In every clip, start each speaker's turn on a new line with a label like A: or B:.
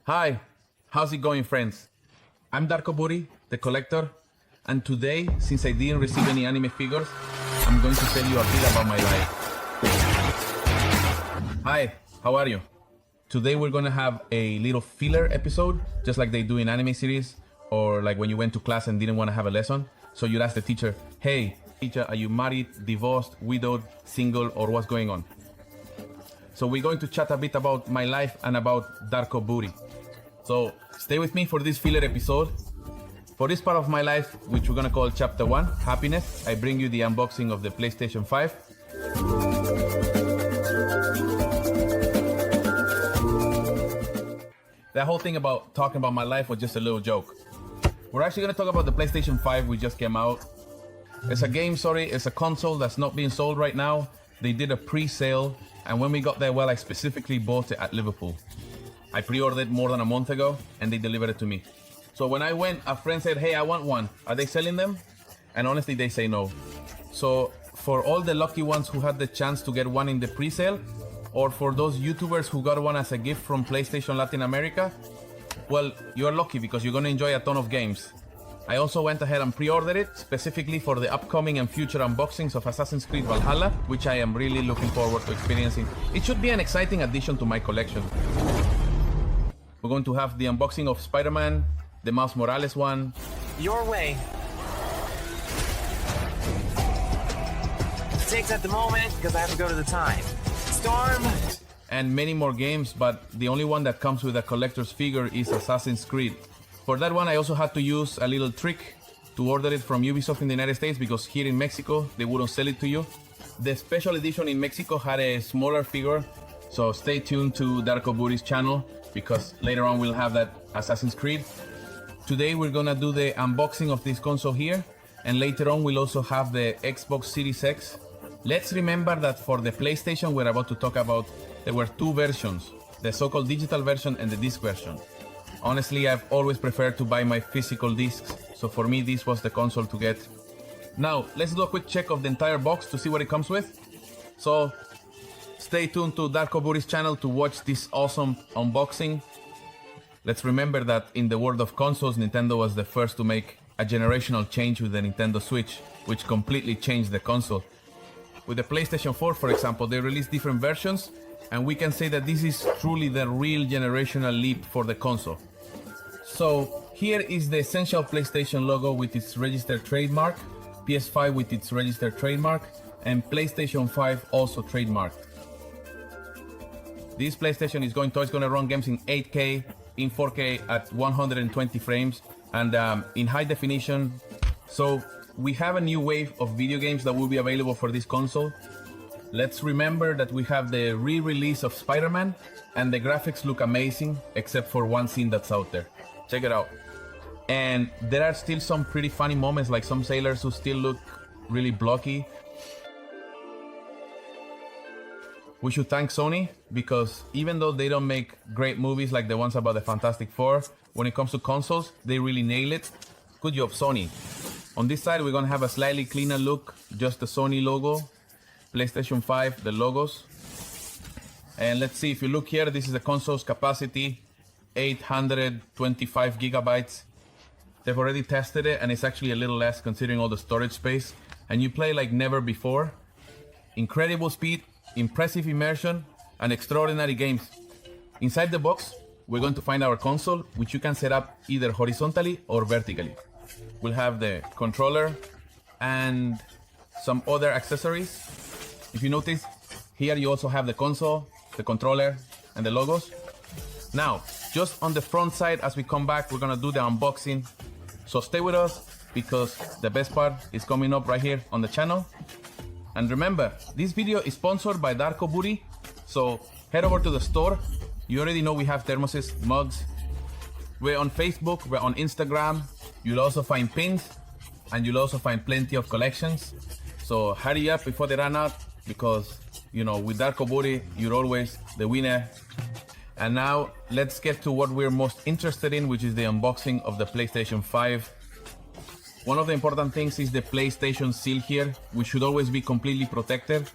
A: Hi, how's it going, friends? I'm Darkoburi, the collector, and today, since I didn't receive any anime figures, I'm going to tell you a bit about my life. Hi, how are you? Today we're gonna have a little filler episode, just like they do in anime series, or like when you went to class and didn't want to have a lesson. So you'd ask the teacher, hey, teacher, are you married, divorced, widowed, single, or what's going on? So we're going to chat a bit about my life and about Darkoburi. So stay with me for this filler episode. For this part of my life, which we're gonna call Chapter 1, Happiness, I bring you the unboxing of the PlayStation 5. That whole thing about talking about my life was just a little joke. We're actually gonna talk about the PlayStation 5 which just came out. It's a game, it's a console that's not being sold right now. They did a pre-sale, and when we got there, well, I specifically bought it at Liverpool. I pre-ordered more than a month ago, and they delivered it to me. So when I went, a friend said, hey, I want one. Are they selling them? And honestly, they say no. So for all the lucky ones who had the chance to get one in the pre-sale, or for those YouTubers who got one as a gift from PlayStation Latin America, well, you're lucky because you're gonna enjoy a ton of games. I also went ahead and pre-ordered it specifically for the upcoming and future unboxings of Assassin's Creed Valhalla, which I am really looking forward to experiencing. It should be an exciting addition to my collection. We're going to have the unboxing of Spider-Man, the Miles Morales one.
B: Your way. Six at the moment because I have to go to the time. Storm.
A: And many more games, but the only one that comes with a collector's figure is Assassin's Creed. For that one, I also had to use a little trick to order it from Ubisoft in the United States because here in Mexico, they wouldn't sell it to you. The special edition in Mexico had a smaller figure, so stay tuned to Darkoburi's channel because later on we'll have that Assassin's Creed. Today we're gonna do the unboxing of this console here, and later on we'll also have the Xbox Series X. Let's remember that for the PlayStation we're about to talk about, there were two versions, the so-called digital version and the disc version. Honestly, I've always preferred to buy my physical discs, so for me this was the console to get. Now, let's do a quick check of the entire box to see what it comes with. So, stay tuned to Darkoburi's channel to watch this awesome unboxing. Let's remember that in the world of consoles, Nintendo was the first to make a generational change with the Nintendo Switch, which completely changed the console. With the PlayStation 4, for example, they released different versions, and we can say that this is truly the real generational leap for the console. So here is the essential PlayStation logo with its registered trademark, PS5 with its registered trademark, and PlayStation 5 also trademarked. This PlayStation is going to run games in 8K, in 4K at 120 frames, and in high definition. So we have a new wave of video games that will be available for this console. Let's remember that we have the re-release of Spider-Man, and the graphics look amazing, except for one scene that's out there. Check it out. And there are still some pretty funny moments, like some sailors who still look really blocky. We should thank Sony, because even though they don't make great movies like the ones about the Fantastic Four, when it comes to consoles, they really nail it. Good job, Sony. On this side, we're gonna have a slightly cleaner look, just the Sony logo. PlayStation 5, the logos. And let's see, if you look here, this is the console's capacity, 825 gigabytes. They've already tested it, and it's actually a little less considering all the storage space. And you play like never before. Incredible speed, impressive immersion, and extraordinary games. Inside the box, we're going to find our console, which you can set up either horizontally or vertically. We'll have the controller and some other accessories. If you notice, here you also have the console, the controller, and the logos. Now, just on the front side, as we come back, we're gonna do the unboxing. So stay with us, because the best part is coming up right here on the channel. And remember, this video is sponsored by Darkoburi, so head over to the store. You already know we have thermoses, mugs. We're on Facebook, we're on Instagram. You'll also find pins, and you'll also find plenty of collections. So hurry up before they run out, because, you know, with Darkoburi, you're always the winner. And now, let's get to what we're most interested in, which is the unboxing of the PlayStation 5. One of the important things is the PlayStation seal here, which should always be completely protected.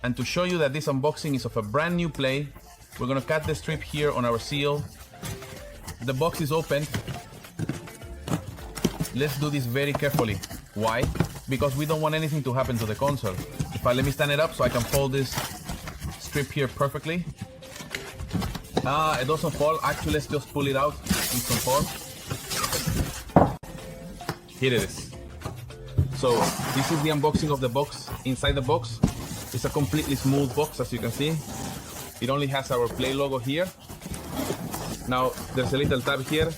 A: And to show you that this unboxing is of a brand new Play, we're gonna cut the strip here on our seal, the box is opened, let's do this very carefully. Why? Because we don't want anything to happen to the console. Let me stand it up so I can fold this strip here perfectly. It doesn't fall. Actually, let's just pull it out. It can fall. Here it is. So this is the unboxing of the box. Inside the box, it's a completely smooth box, as you can see. It only has our Play logo here. Now there's a little tab here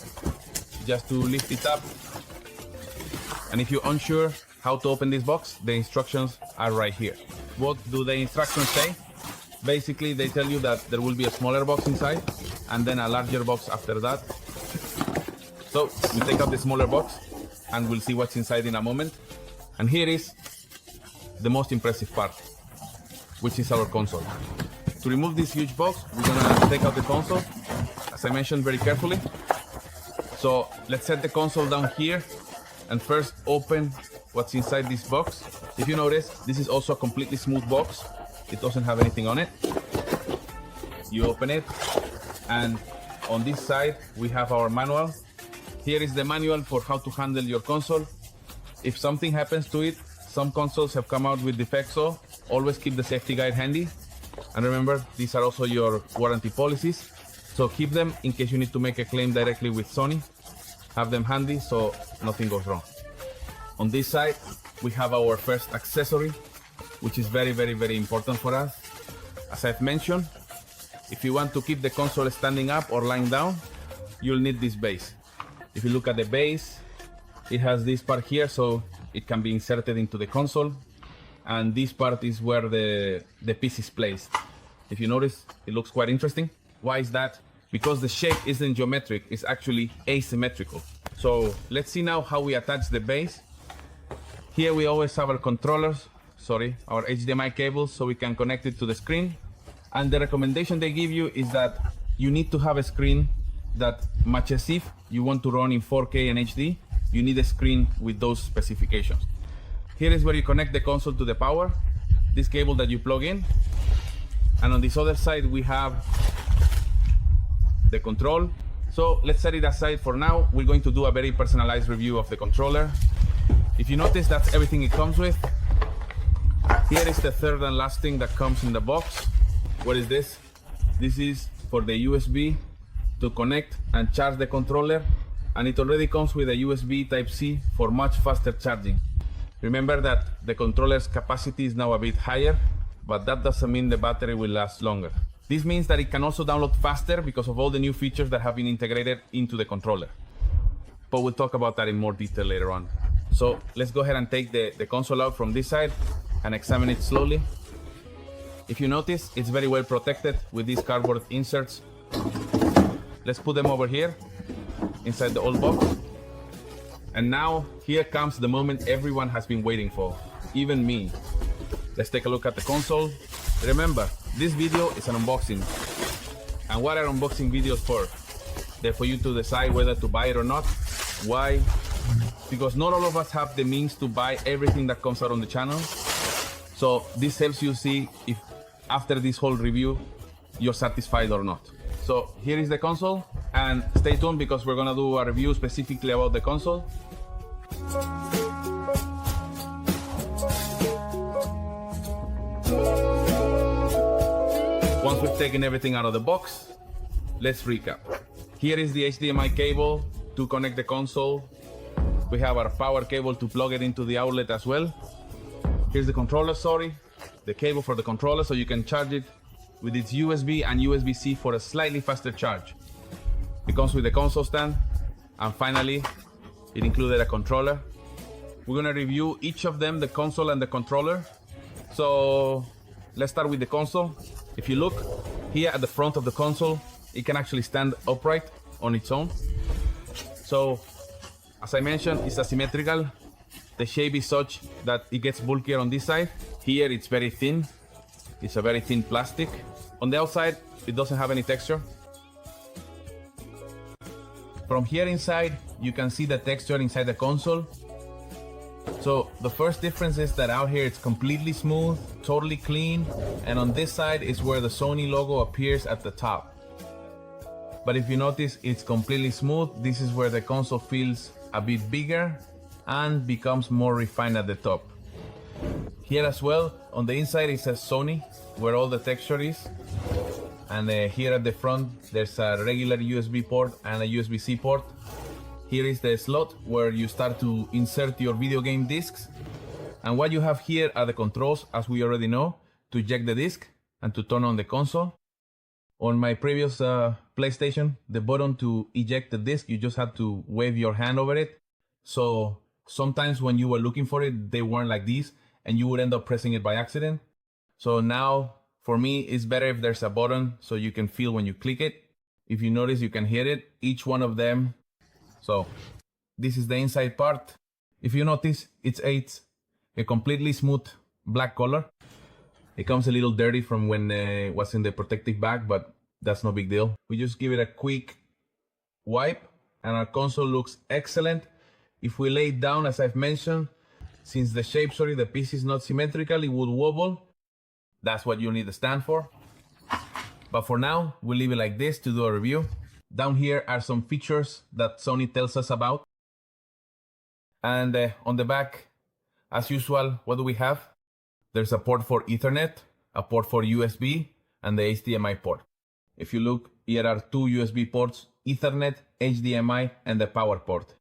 A: just to lift it up. And if you're unsure how to open this box, the instructions are right here. What do the instructions say? Basically, they tell you that there will be a smaller box inside and then a larger box after that. So we take out the smaller box and we'll see what's inside in a moment. And here is the most impressive part, which is our console. To remove this huge box, we're gonna take out the console, as I mentioned, very carefully. So let's set the console down here and first open what's inside this box. If you notice, this is also a completely smooth box. It doesn't have anything on it. You open it, and on this side we have our manual. Here is the manual for how to handle your console. If something happens to it, some consoles have come out with defects, so always keep the safety guide handy. And remember, these are also your warranty policies, so keep them in case you need to make a claim directly with Sony. Have them handy so nothing goes wrong. On this side, we have our first accessory, which is very, very, very important for us. As I've mentioned, if you want to keep the console standing up or lying down, you'll need this base. If you look at the base, it has this part here, so it can be inserted into the console. And this part is where the piece is placed. If you notice, it looks quite interesting. Why is that? Because the shape isn't geometric, it's actually asymmetrical. So let's see now how we attach the base. Here we always have our controllers, our HDMI cables, so we can connect it to the screen. And the recommendation they give you is that you need to have a screen that matches. If you want to run in 4K and HD, you need a screen with those specifications. Here is where you connect the console to the power, this cable that you plug in. And on this other side, we have the control. So let's set it aside for now. We're going to do a very personalized review of the controller. If you notice, that's everything it comes with. Here is the third and last thing that comes in the box. What is this? This is for the USB to connect and charge the controller. And it already comes with a USB Type-C for much faster charging. Remember that the controller's capacity is now a bit higher, but that doesn't mean the battery will last longer. This means that it can also download faster because of all the new features that have been integrated into the controller. But we'll talk about that in more detail later on. So let's go ahead and take the console out from this side and examine it slowly. If you notice, it's very well protected with these cardboard inserts. Let's put them over here inside the old box. And now here comes the moment everyone has been waiting for, even me. Let's take a look at the console. Remember, this video is an unboxing. And what are unboxing videos for? They're for you to decide whether to buy it or not. Why? Because not all of us have the means to buy everything that comes out on the channel. So this helps you see if after this whole review, you're satisfied or not. So here is the console, and stay tuned because we're gonna do a review specifically about the console. Once we've taken everything out of the box, let's recap. Here is the HDMI cable to connect the console. We have our power cable to plug it into the outlet as well. Here's the controller, the cable for the controller so you can charge it with its USB and USB-C for a slightly faster charge. It comes with the console stand, and finally, it included a controller. We're gonna review each of them, the console and the controller. So let's start with the console. If you look here at the front of the console, it can actually stand upright on its own. So as I mentioned, it's asymmetrical. The shape is such that it gets bulkier on this side. Here it's very thin. It's a very thin plastic. On the outside, it doesn't have any texture. From here inside, you can see the texture inside the console. So the first difference is that out here it's completely smooth, totally clean, and on this side is where the Sony logo appears at the top. but if you notice, it's completely smooth. This is where the console feels a bit bigger and becomes more refined at the top. Here as well, on the inside it says Sony, where all the texture is. And here at the front, there's a regular USB port and a USB-C port. Here is the slot where you start to insert your video game discs. And what you have here are the controls, as we already know, to eject the disc and to turn on the console. On my previous PlayStation, the button to eject the disc, you just had to wave your hand over it. So sometimes when you were looking for it, they weren't like these, and you would end up pressing it by accident. So now, for me, it's better if there's a button so you can feel when you click it. If you notice, you can hear it, each one of them. So this is the inside part. If you notice, it's a completely smooth black color. It comes a little dirty from when it was in the protective bag, but that's no big deal. We just give it a quick wipe and our console looks excellent. If we lay it down, as I've mentioned, since the shape, the piece is not symmetrical, it would wobble. That's what you need the stand for. But for now, we'll leave it like this to do a review. Down here are some features that Sony tells us about. And on the back, as usual, what do we have? There's a port for Ethernet, a port for USB, and the HDMI port. If you look, here are two USB ports, Ethernet, HDMI, and the power port.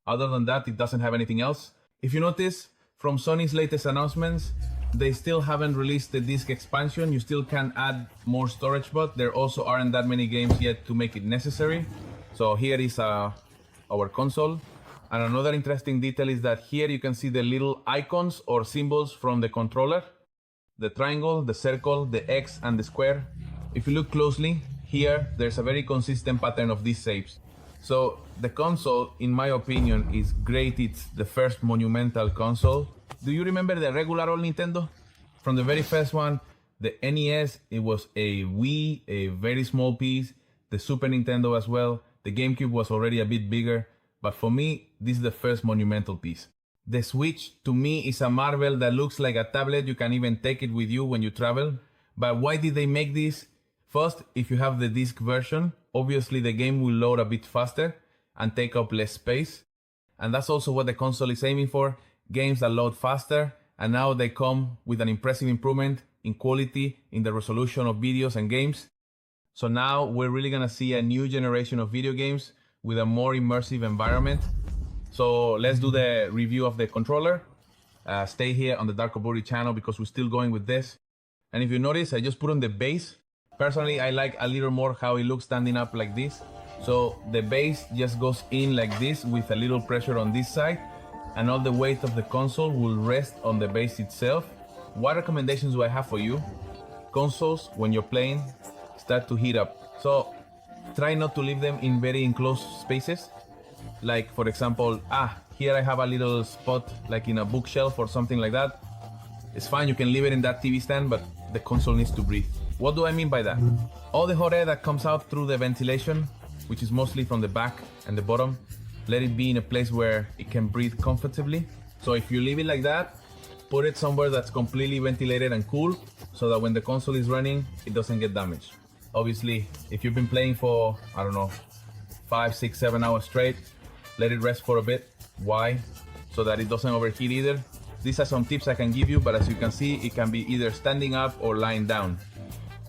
A: Other than that, it doesn't have anything else. If you notice, from Sony's latest announcements, they still haven't released the disc expansion. You still can add more storage, but there also aren't that many games yet to make it necessary. So here is our console. And another interesting detail is that here you can see the little icons or symbols from the controller. The triangle, the circle, the X, and the square. If you look closely, here there's a very consistent pattern of these shapes. So the console, in my opinion, is great. It's the first monumental console. Do you remember the regular old Nintendo? From the very first one, the NES, it was a Wii, a very small piece. The Super Nintendo as well. The GameCube was already a bit bigger. But for me, this is the first monumental piece. The Switch, to me, is a marvel that looks like a tablet. You can even take it with you when you travel. But why did they make this? First, if you have the disc version, obviously the game will load a bit faster and take up less space. And that's also what the console is aiming for. Games that load faster, and now they come with an impressive improvement in quality, in the resolution of videos and games. So now we're really gonna see a new generation of video games with a more immersive environment. So let's do the review of the controller. Stay here on the Darkoburi channel because we're still going with this. And if you notice, I just put on the base. Personally, I like a little more how it looks standing up like this. So the base just goes in like this with a little pressure on this side, and all the weight of the console will rest on the base itself. What recommendations do I have for you? Consoles, when you're playing, start to heat up. So try not to leave them in very enclosed spaces. Like for example, here I have a little spot like in a bookshelf or something like that. It's fine, you can leave it in that TV stand, but the console needs to breathe. What do I mean by that? All the hot air that comes out through the ventilation, which is mostly from the back and the bottom, let it be in a place where it can breathe comfortably. So if you leave it like that, put it somewhere that's completely ventilated and cool, so that when the console is running, it doesn't get damaged. Obviously, if you've been playing for, I don't know, 5, 6, 7 hours straight, let it rest for a bit. Why? So that it doesn't overheat either. These are some tips I can give you, but as you can see, it can be either standing up or lying down.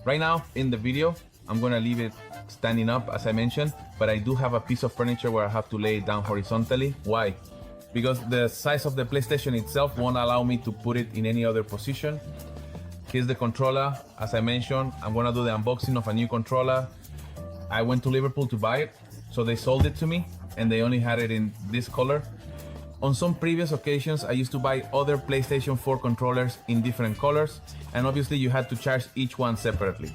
A: Right now, in the video, I'm gonna leave it standing up, as I mentioned, but I do have a piece of furniture where I have to lay it down horizontally. Why? Because the size of the PlayStation itself won't allow me to put it in any other position. Here's the controller. As I mentioned, I'm gonna do the unboxing of a new controller. I went to Liverpool to buy it, so they sold it to me, and they only had it in this color. On some previous occasions, I used to buy other PlayStation 4 controllers in different colors, and obviously you had to charge each one separately.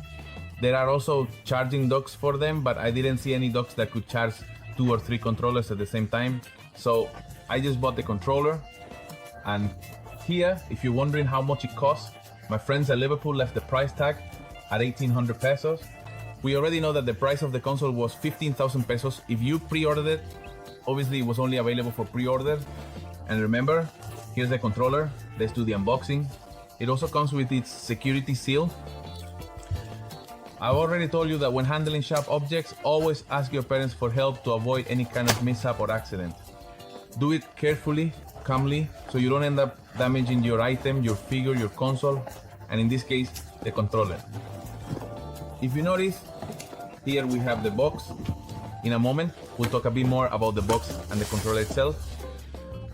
A: There are also charging docks for them, but I didn't see any docks that could charge 2 or 3 controllers at the same time. So I just bought the controller. And here, if you're wondering how much it costs, my friends at Liverpool left the price tag at 1,800 pesos. We already know that the price of the console was 15,000 pesos. If you pre-ordered it, obviously it was only available for pre-order. And remember, here's the controller. Let's do the unboxing. It also comes with its security seal. I've already told you that when handling sharp objects, always ask your parents for help to avoid any kind of mishap or accident. Do it carefully, calmly, so you don't end up damaging your item, your figure, your console, and in this case, the controller. If you notice, here we have the box. In a moment, we'll talk a bit more about the box and the controller itself.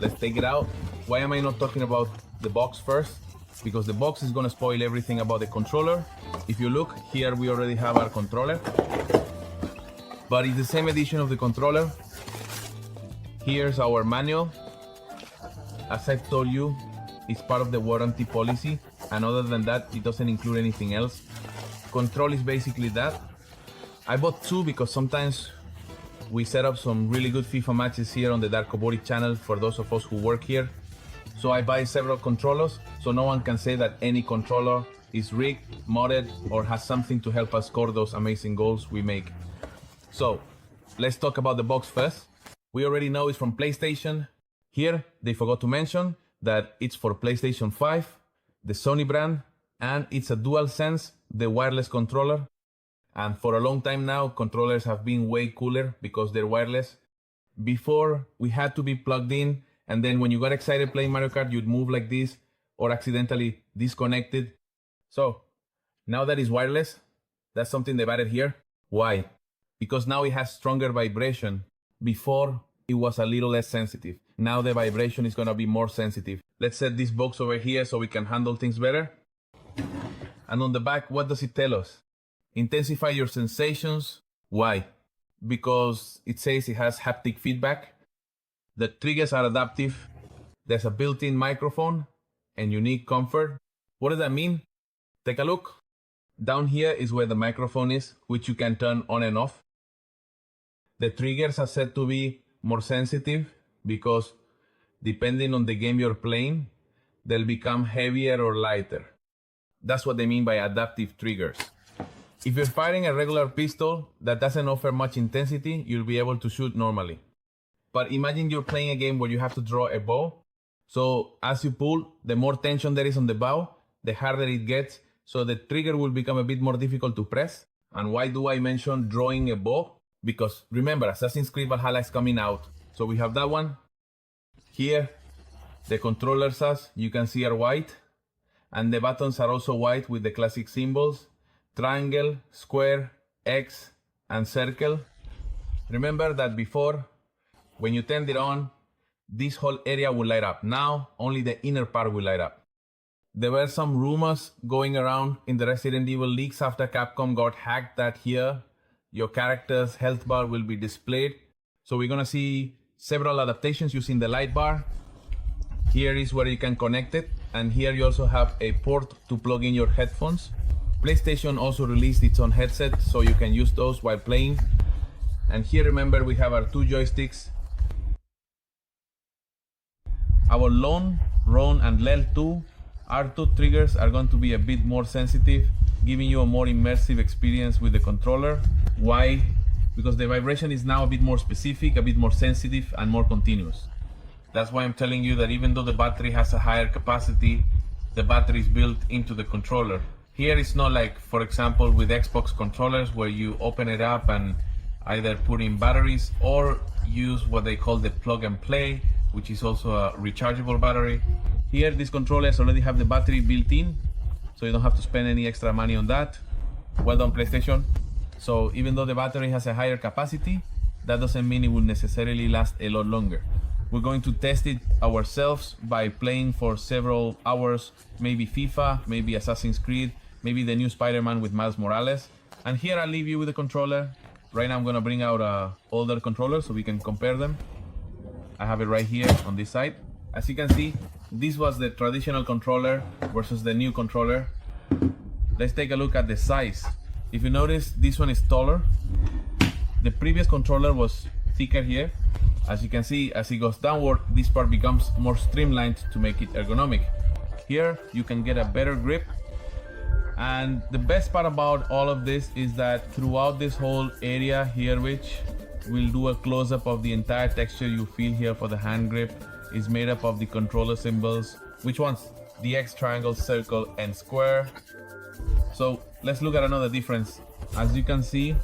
A: Let's take it out. Why am I not talking about the box first? Because the box is gonna spoil everything about the controller. If you look, here we already have our controller. But it's the same edition of the controller. Here's our manual. As I've told you, it's part of the warranty policy. And other than that, it doesn't include anything else. Control is basically that. I bought two because sometimes we set up some really good FIFA matches here on the Darkoburi channel for those of us who work here. So I buy several controllers so no one can say that any controller is rigged, modded, or has something to help us score those amazing goals we make. So let's talk about the box first. We already know it's from PlayStation. Here they forgot to mention that it's for PlayStation 5, the Sony brand, and it's a DualSense, the wireless controller. And for a long time now, controllers have been way cooler because they're wireless. Before, we had to be plugged in, and then when you got excited playing Mario Kart, you'd move like this or accidentally disconnect it. So now that it's wireless, that's something they've added here. Why? Because now it has stronger vibration. Before, it was a little less sensitive. Now the vibration is gonna be more sensitive. Let's set this box over here so we can handle things better. And on the back, what does it tell us? Intensify your sensations. Why? Because it says it has haptic feedback. The triggers are adaptive. There's a built-in microphone and unique comfort. What does that mean? Take a look. Down here is where the microphone is, which you can turn on and off. The triggers are said to be more sensitive because depending on the game you're playing, they'll become heavier or lighter. That's what they mean by adaptive triggers. If you're firing a regular pistol that doesn't offer much intensity, you'll be able to shoot normally. But imagine you're playing a game where you have to draw a bow. So as you pull, the more tension there is on the bow, the harder it gets. So the trigger will become a bit more difficult to press. And why do I mention drawing a bow? Because remember, Assassin's Creed Valhalla is coming out. So we have that one. Here, the controllers, as you can see, are white. And the buttons are also white with the classic symbols. Triangle, square, X, and circle. Remember that before, when you turned it on, this whole area will light up. Now, only the inner part will light up. There were some rumors going around in the Resident Evil leaks after Capcom got hacked that here, your character's health bar will be displayed. So we're gonna see several adaptations using the light bar. Here is where you can connect it. And here you also have a port to plug in your headphones. PlayStation also released its own headset, so you can use those while playing. And here, remember, we have our two joysticks. Our Lone, Ron, and Lel2 R2 triggers are going to be a bit more sensitive, giving you a more immersive experience with the controller. Why? Because the vibration is now a bit more specific, a bit more sensitive, and more continuous. That's why I'm telling you that even though the battery has a higher capacity, the battery is built into the controller. Here it's not like, for example, with Xbox controllers where you open it up and either put in batteries or use what they call the plug and play, which is also a rechargeable battery. Here, these controllers already have the battery built in, so you don't have to spend any extra money on that. Well done, PlayStation. So even though the battery has a higher capacity, that doesn't mean it will necessarily last a lot longer. We're going to test it ourselves by playing for several hours, maybe FIFA, maybe Assassin's Creed, maybe the new Spider-Man with Miles Morales. And here I'll leave you with the controller. Right now I'm gonna bring out an older controller so we can compare them. I have it right here on this side. As you can see, this was the traditional controller versus the new controller. Let's take a look at the size. If you notice, this one is taller. The previous controller was thicker here. As you can see, as it goes downward, this part becomes more streamlined to make it ergonomic. Here, you can get a better grip. And the best part about all of this is that throughout this whole area here, which we'll do a close-up of the entire texture you feel here for the hand grip, is made up of the controller symbols. Which ones? The X, triangle, circle, and square. So let's look at another difference. As you can see,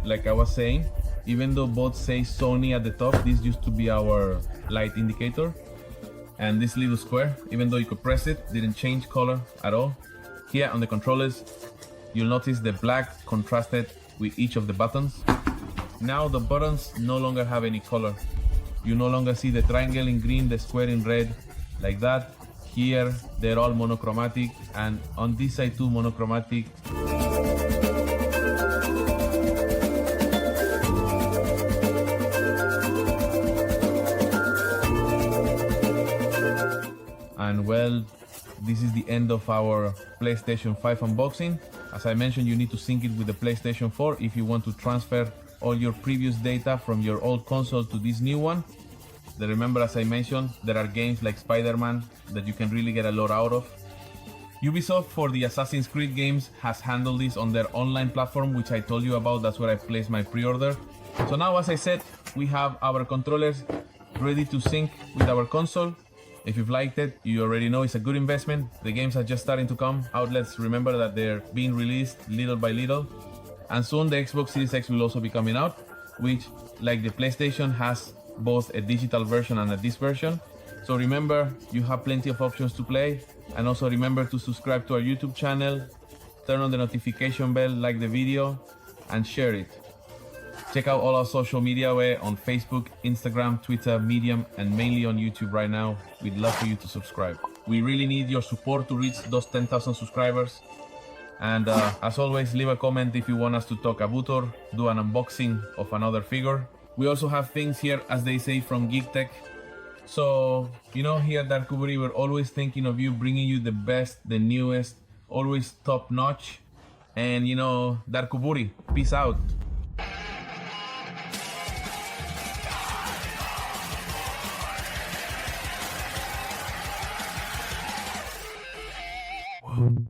A: like I was saying, even though both say Sony at the top, this used to be our light indicator. And this little square, even though you could press it, didn't change color at all. Here on the controllers, you'll notice the black contrasted with each of the buttons. Now the buttons no longer have any color. You no longer see the triangle in green, the square in red, like that. Here, they're all monochromatic, and on this side too, monochromatic. And well, this is the end of our PlayStation 5 unboxing. As I mentioned, you need to sync it with the PlayStation 4 if you want to transfer all your previous data from your old console to this new one. Then remember, as I mentioned, there are games like Spider-Man that you can really get a lot out of. Ubisoft, for the Assassin's Creed games, has handled this on their online platform, which I told you about. That's where I placed my pre-order. So now, as I said, we have our controllers ready to sync with our console. If you've liked it, you already know it's a good investment. The games are just starting to come. Outlets, remember that they're being released little by little. And soon the Xbox Series X will also be coming out, which, like the PlayStation, has both a digital version and a disc version. So remember, you have plenty of options to play. And also remember to subscribe to our YouTube channel, turn on the notification bell, like the video, and share it. Check out all our social media. We're on Facebook, Instagram, Twitter, Medium, and mainly on YouTube right now. We'd love for you to subscribe. We really need your support to reach those 10,000 subscribers. And as always, leave a comment if you want us to talk about or do an unboxing of another figure. We also have things here, as they say, from Geek Tech. So, you know, here at Darkoburi, we're always thinking of you, bringing you the best, the newest, always top notch. And, you know, Darkoburi, peace out. Whoa.